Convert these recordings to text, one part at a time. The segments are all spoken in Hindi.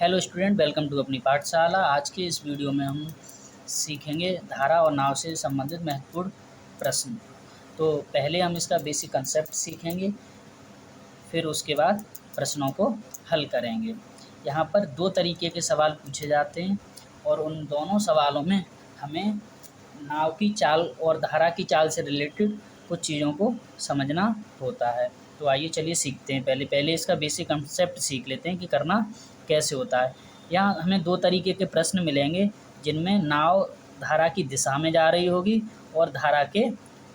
हेलो स्टूडेंट, वेलकम टू अपनी पाठशाला। आज के इस वीडियो में हम सीखेंगे धारा और नाव से संबंधित महत्वपूर्ण प्रश्न। तो पहले हम इसका बेसिक कंसेप्ट सीखेंगे, फिर उसके बाद प्रश्नों को हल करेंगे। यहाँ पर दो तरीके के सवाल पूछे जाते हैं और उन दोनों सवालों में हमें नाव की चाल और धारा की चाल से रिलेटेड कुछ चीज़ों को समझना होता है। तो आइए चलिए सीखते हैं। पहले इसका बेसिक कंसेप्ट सीख लेते हैं कि करना कैसे होता है। यहाँ हमें दो तरीके के प्रश्न मिलेंगे जिनमें नाव धारा की दिशा में जा रही होगी और धारा के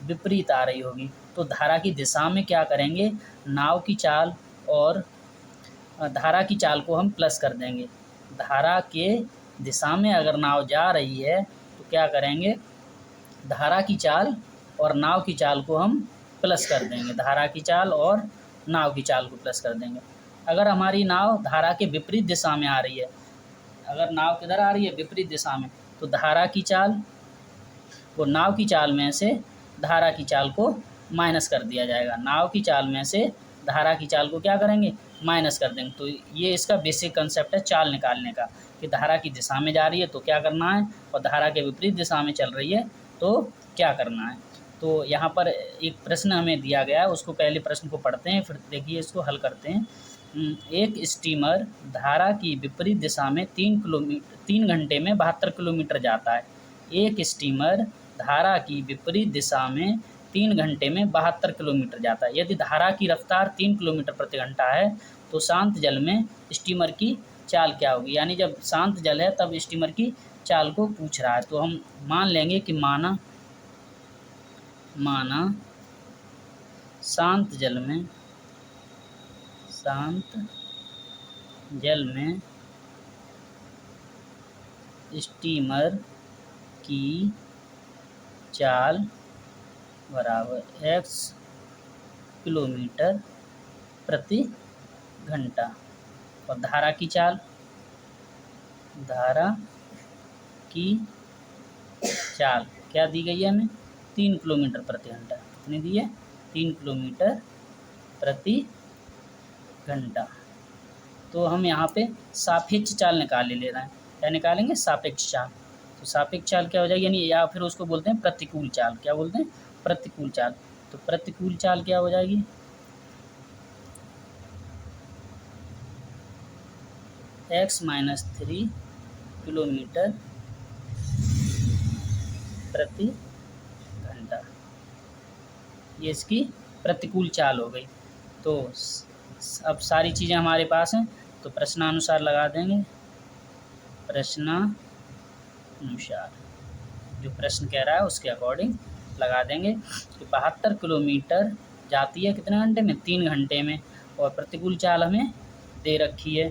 विपरीत आ रही होगी। तो धारा की दिशा में क्या करेंगे, नाव की चाल और धारा की चाल को हम प्लस कर देंगे। धारा के दिशा में अगर नाव जा रही है तो क्या करेंगे, धारा की चाल और नाव की चाल को हम प्लस कर देंगे। धारा की चाल और नाव की चाल को प्लस कर देंगे। अगर हमारी नाव धारा के विपरीत दिशा में आ रही है, अगर नाव किधर आ रही है, विपरीत दिशा में, तो धारा की चाल और नाव की चाल में से धारा की चाल को माइनस कर दिया जाएगा। नाव की चाल में से धारा की चाल को क्या करेंगे, माइनस कर देंगे। तो ये इसका बेसिक कंसेप्ट है चाल निकालने का, कि धारा की दिशा में जा रही है तो क्या करना है और धारा के विपरीत दिशा में चल रही है तो क्या करना है। तो यहाँ पर एक प्रश्न हमें दिया गया है, उसको पहले प्रश्न को पढ़ते हैं, फिर देखिए इसको हल करते हैं। एक स्टीमर धारा की विपरीत दिशा में 3 घंटे में 72 किलोमीटर जाता है। एक स्टीमर धारा की विपरीत दिशा में 3 घंटे में 72 किलोमीटर जाता है। यदि धारा की रफ्तार 3 किलोमीटर प्रति घंटा है तो शांत जल में स्टीमर की चाल क्या होगी। यानी जब शांत जल है तब स्टीमर की चाल को पूछ रहा है। तो हम मान लेंगे कि माना शांत जल में स्टीमर की चाल बराबर x किलोमीटर प्रति घंटा और धारा की चाल क्या दी गई है हमें, 3 किलोमीटर प्रति घंटा। कितनी दी है, 3 किलोमीटर प्रति घंटा। तो हम यहाँ पे सापेक्ष चाल निकाल ले रहे हैं। क्या निकालेंगे, सापेक्ष चाल। तो सापेक्ष चाल क्या हो जाएगी, यानी या फिर उसको बोलते हैं प्रतिकूल चाल। क्या बोलते हैं, प्रतिकूल चाल। तो प्रतिकूल चाल क्या हो जाएगी, x-3 किलोमीटर प्रति घंटा। ये इसकी प्रतिकूल चाल हो गई। तो अब सारी चीज़ें हमारे पास हैं तो प्रश्नानुसार लगा देंगे। प्रश्नानुसार जो प्रश्न कह रहा है उसके अकॉर्डिंग लगा देंगे कि 72 किलोमीटर जाती है कितने घंटे में, 3 घंटे में, और प्रतिकूल चाल हमें दे रखी है।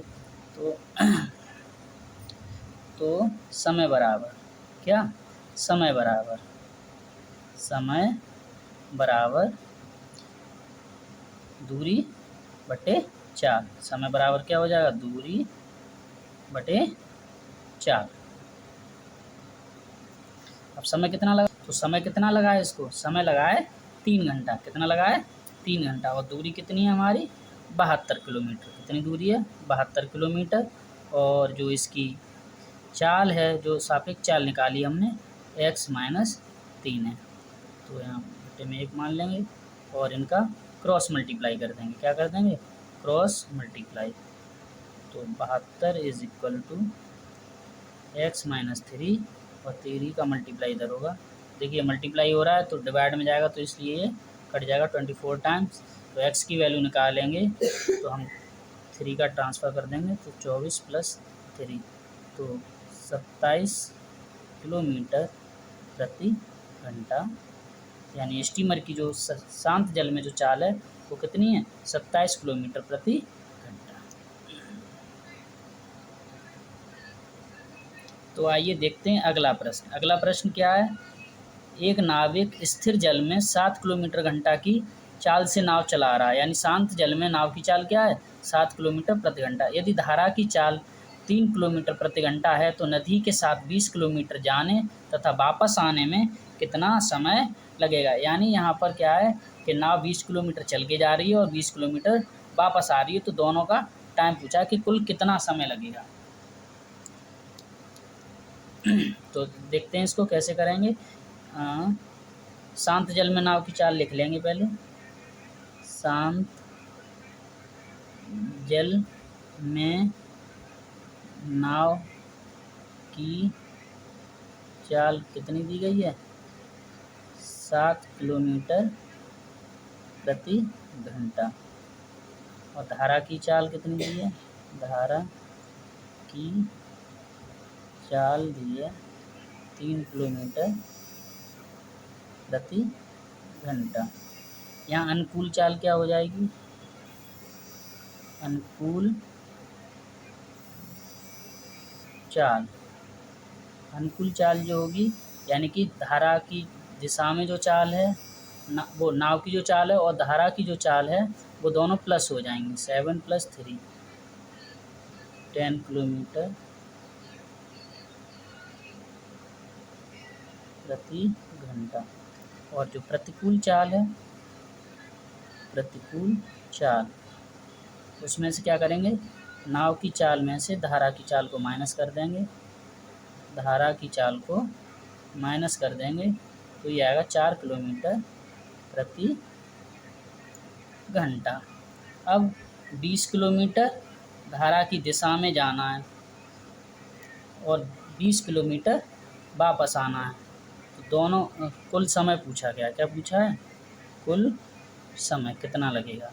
तो समय बराबर क्या, समय बराबर दूरी बटे चाल। समय बराबर क्या हो जाएगा, दूरी बटे चाल। अब समय कितना लगा, तो समय कितना लगा है इसको, समय लगा है 3 घंटा। कितना लगा है, 3 घंटा। और दूरी कितनी है हमारी, 72 किलोमीटर। कितनी दूरी है, 72 किलोमीटर। और जो इसकी चाल है, जो सापेक्ष चाल निकाली हमने, x-3 है। तो यहाँ बटे में 1 मान लेंगे और इनका क्रॉस मल्टीप्लाई कर देंगे। क्या कर देंगे, क्रॉस मल्टीप्लाई। तो 72 = x-3 और 3 का मल्टीप्लाई इधर होगा। देखिए मल्टीप्लाई हो रहा है तो डिवाइड में जाएगा, तो इसलिए ये कट जाएगा 24 टाइम्स। तो x की वैल्यू निकालेंगे तो हम 3 का ट्रांसफ़र कर देंगे, तो 24 + 3 तो 27 किलोमीटर प्रति घंटा। यानी स्टीमर की जो शांत जल में जो चाल है वो कितनी है, 27 किलोमीटर प्रति घंटा। तो आइए देखते हैं अगला प्रश्न। अगला प्रश्न क्या है, एक नाविक स्थिर जल में 7 किलोमीटर घंटा की चाल से नाव चला रहा है। यानी शांत जल में नाव की चाल क्या है, 7 किलोमीटर प्रति घंटा। यदि धारा की चाल 3 किलोमीटर प्रति घंटा है तो नदी के साथ 20 किलोमीटर जाने तथा वापस आने में कितना समय लगेगा। यानी यहाँ पर क्या है कि नाव 20 किलोमीटर चल के जा रही है और 20 किलोमीटर वापस आ रही है, तो दोनों का टाइम पूछा कि कुल कितना समय लगेगा। तो देखते हैं इसको कैसे करेंगे। शांत जल में नाव की चाल लिख लेंगे पहले। शांत जल में नाव की चाल कितनी दी गई है? 7 किलोमीटर प्रति घंटा। और धारा की चाल कितनी दी है? धारा की चाल दी है 3 किलोमीटर प्रति घंटा। यहाँ अनुकूल चाल क्या हो जाएगी? अनुकूल चाल, अनुकूल चाल जो होगी यानी कि धारा की दिशा में जो चाल है वो नाव की जो चाल है और धारा की जो चाल है वो दोनों प्लस हो जाएंगी। 7 + 3 10 किलोमीटर प्रति घंटा। और जो प्रतिकूल चाल है, प्रतिकूल चाल, उसमें से क्या करेंगे? नाव की चाल में से धारा की चाल को माइनस कर देंगे, धारा की चाल को माइनस कर देंगे तो ये आएगा 4 किलोमीटर प्रति घंटा। अब 20 किलोमीटर धारा की दिशा में जाना है और 20 किलोमीटर वापस आना है। तो दोनों कुल समय पूछा गया। क्या पूछा है? कुल समय कितना लगेगा।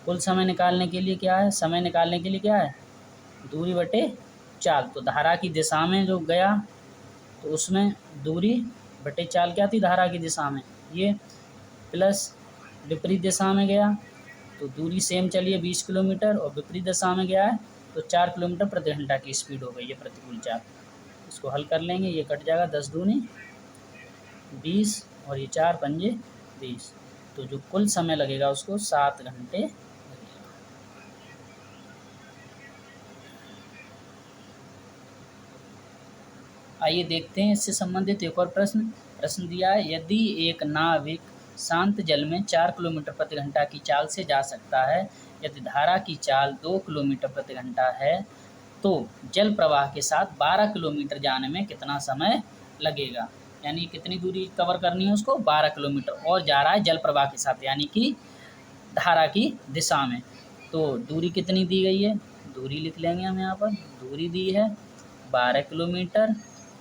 कुल समय निकालने के लिए क्या है? समय निकालने के लिए क्या है? दूरी बटे चाल। तो धारा की दिशा में जो गया तो उसमें दूरी बटे चाल क्या थी? धारा की दिशा में ये, प्लस विपरीत दिशा में गया तो दूरी सेम चलिए 20 किलोमीटर, और विपरीत दिशा में गया है तो 4 किलोमीटर प्रति घंटा की स्पीड हो गई है प्रतिकूल चाल। इसको हल कर लेंगे, ये कट जाएगा 10 दूनी 20 और ये 4 पंजे 20। तो जो कुल समय लगेगा उसको 7 घंटे लगेगा। आइए देखते हैं इससे संबंधित एक और प्रश्न दिया है। यदि एक नाविक शांत जल में 4 किलोमीटर प्रति घंटा की चाल से जा सकता है, यदि धारा की चाल 2 किलोमीटर प्रति घंटा है, तो जल प्रवाह के साथ 12 किलोमीटर जाने में कितना समय लगेगा? यानी कितनी दूरी कवर करनी है उसको? 12 किलोमीटर, और जा रहा है जल प्रवाह के साथ यानी कि धारा की दिशा में। तो दूरी कितनी दी गई है? दूरी लिख लेंगे हम यहाँ पर। दूरी दी है 12 किलोमीटर,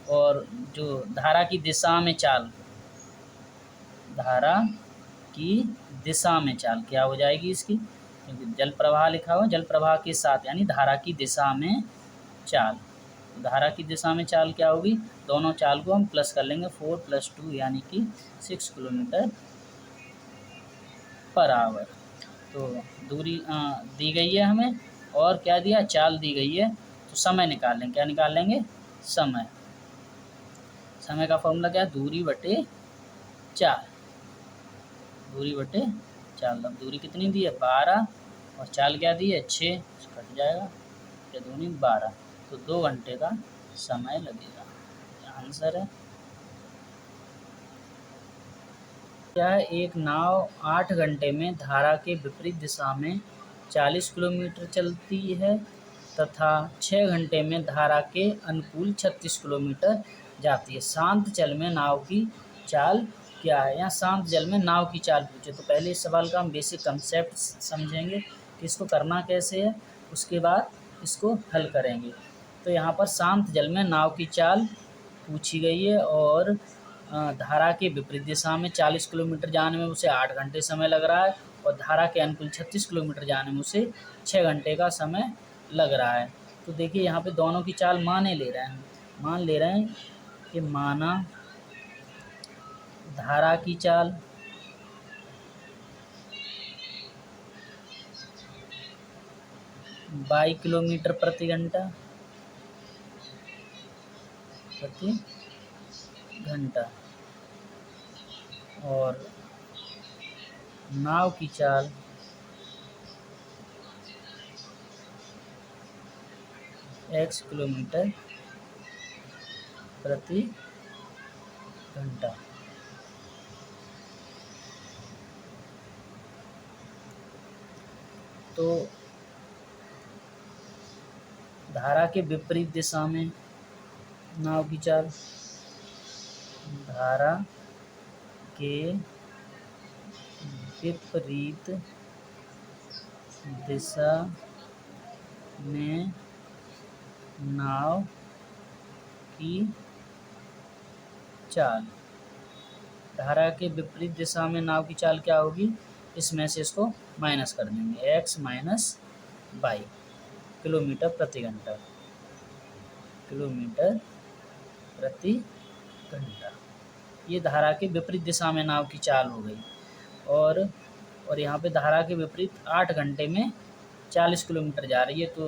और जो धारा की दिशा में चाल, धारा की दिशा में चाल क्या हो जाएगी इसकी? क्योंकि जल प्रवाह लिखा हुआ, जल प्रवाह के साथ यानी धारा की दिशा में चाल। धारा की दिशा में चाल क्या होगी? दोनों चाल को हम प्लस कर लेंगे, 4 + 2 यानी कि 6 किलोमीटर पर आवर। तो दूरी दी गई है हमें, और क्या दिया? चाल दी गई है। तो समय निकाल लेंगे। क्या निकाल लेंगे? समय। समय का फॉर्मूला क्या है? दूरी बटे चाल। दूरी बटे चाल। अब दूरी कितनी दी है? 12, और चाल क्या दी है? 6। कट जाएगा, 6 दूनी 12। तो 2 घंटे का समय लगेगा। आंसर है क्या है? एक नाव 8 घंटे में धारा के विपरीत दिशा में 40 किलोमीटर चलती है तथा 6 घंटे में धारा के अनुकूल 36 किलोमीटर जाती है। शांत जल में नाव की चाल क्या है? यहाँ शांत जल में नाव की चाल पूछे तो पहले इस सवाल का हम बेसिक कंसेप्ट समझेंगे कि इसको करना कैसे है, उसके बाद इसको हल करेंगे। तो यहाँ पर शांत जल में नाव की चाल पूछी गई है, और धारा के विपरीत दिशा में 40 किलोमीटर जाने में उसे 8 घंटे समय लग रहा है, और धारा के अनुकूल 36 किलोमीटर जाने में उसे 6 घंटे का समय लग रहा है। तो देखिए यहाँ पे दोनों की चाल मान ले रहे हैं। मान ले रहे हैं कि माना धारा की चाल 22 किलोमीटर प्रति घंटा और नाव की चाल 1 किलोमीटर प्रति घंटा। तो धारा के विपरीत दिशा में नाव की चाल धारा के विपरीत दिशा में नाव की चाल। धारा के विपरीत दिशा में नाव की चाल क्या होगी, इसमें से इसको माइनस कर देंगे, x माइनस वाई किलोमीटर प्रति घंटा, किलोमीटर प्रति घंटा। ये धारा के विपरीत दिशा में नाव की चाल हो गई। और यहाँ पे धारा के विपरीत 8 घंटे में 40 किलोमीटर जा रही है, तो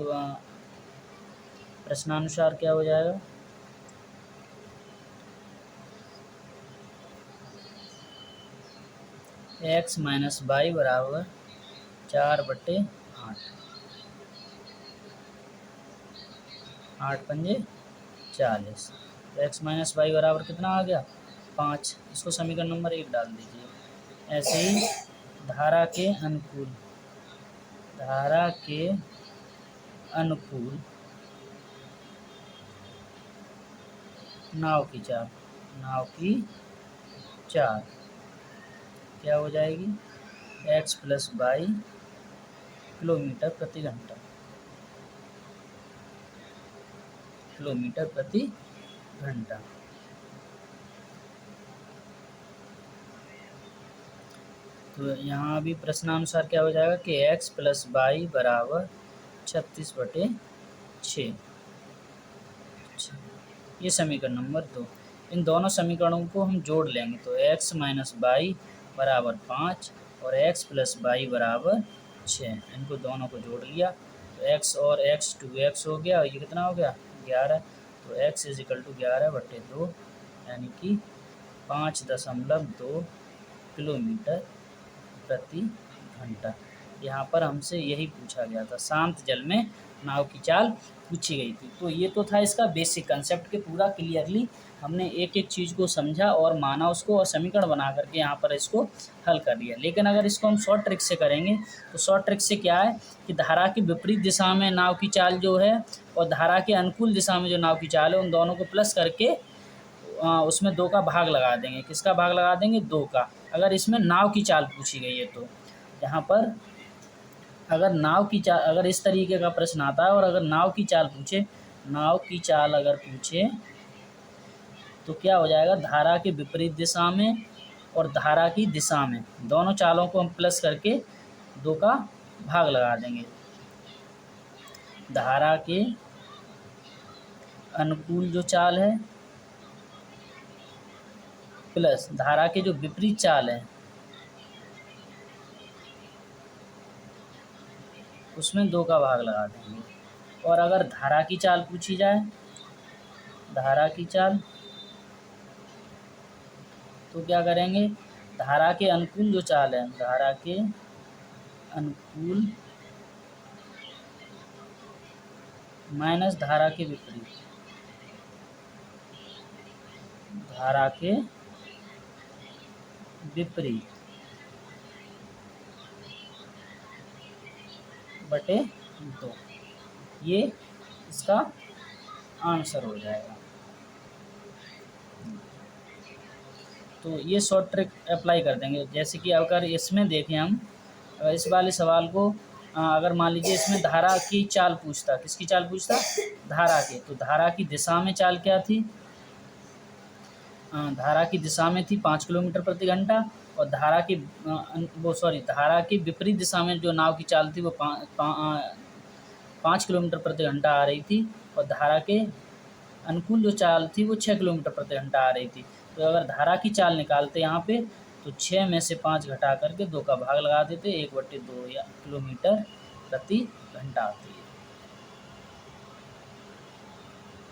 प्रश्नानुसार क्या हो जाएगा, x माइनस वाई बराबर 4/8, 8 पंजे 40। तो x माइनस वाई बराबर कितना आ गया, 5। इसको समीकरण नंबर 1 डाल दीजिए। ऐसे ही धारा के अनुकूल नाव की चाल क्या हो जाएगी, x प्लस वाई किलोमीटर प्रति घंटा, किलोमीटर प्रति घंटा। तो यहाँ भी प्रश्नानुसार क्या हो जाएगा कि x प्लस वाई बराबर 36/6। ये समीकरण नंबर 2। इन दोनों समीकरणों को हम जोड़ लेंगे, तो x माइनस वाई बराबर 5 और x प्लस वाई बराबर 6। इनको दोनों को जोड़ लिया तो x और x 2x हो गया, और ये कितना हो गया 11। तो x इज इक्वल टू 11/2 यानी कि 5.2 किलोमीटर प्रति घंटा। यहाँ पर हमसे यही पूछा गया था, शांत जल में नाव की चाल पूछी गई थी। तो ये तो था इसका बेसिक कंसेप्ट के पूरा क्लियरली हमने एक एक चीज़ को समझा और माना उसको, और समीकरण बना करके यहाँ पर इसको हल कर लिया। लेकिन अगर इसको हम शॉर्ट ट्रिक से करेंगे तो शॉर्ट ट्रिक से क्या है कि धारा की विपरीत दिशा में नाव की चाल जो है और धारा के अनुकूल दिशा में जो नाव की चाल है, उन दोनों को प्लस करके उसमें 2 का भाग लगा देंगे। किसका भाग लगा देंगे, 2 का। अगर इसमें नाव की चाल पूछी गई है तो यहाँ पर अगर नाव की चाल, अगर इस तरीके का प्रश्न आता है और अगर नाव की चाल अगर पूछे तो क्या हो जाएगा, धारा के विपरीत दिशा में और धारा की दिशा में दोनों चालों को हम प्लस करके 2 का भाग लगा देंगे। धारा के अनुकूल जो चाल है प्लस धारा के जो विपरीत चाल है उसमें 2 का भाग लगा देंगे। और अगर धारा की चाल पूछी जाए, धारा की चाल, तो क्या करेंगे, धारा के अनुकूल जो चाल है, धारा के अनुकूल माइनस धारा के विपरीत, धारा के विपरीत बटे 2, ये इसका आंसर हो जाएगा। तो ये शॉर्ट ट्रिक अप्लाई कर देंगे। जैसे कि अगर इसमें देखें हम, इस वाले सवाल को अगर मान लीजिए इसमें धारा की चाल पूछता, किसकी चाल पूछता, धारा के, तो धारा की दिशा में चाल क्या थी, धारा की दिशा में थी 5 किलोमीटर प्रति घंटा, और धारा की धारा की विपरीत दिशा में जो नाव की चाल थी वो 5 किलोमीटर प्रति घंटा आ रही थी, और धारा के अनुकूल जो चाल थी वो 6 किलोमीटर प्रति घंटा आ रही थी। तो अगर धारा की चाल निकालते यहाँ पे तो 6 में से 5 घटा करके 2 का भाग लगा देते, 1/2 या किलोमीटर प्रति घंटा आती है।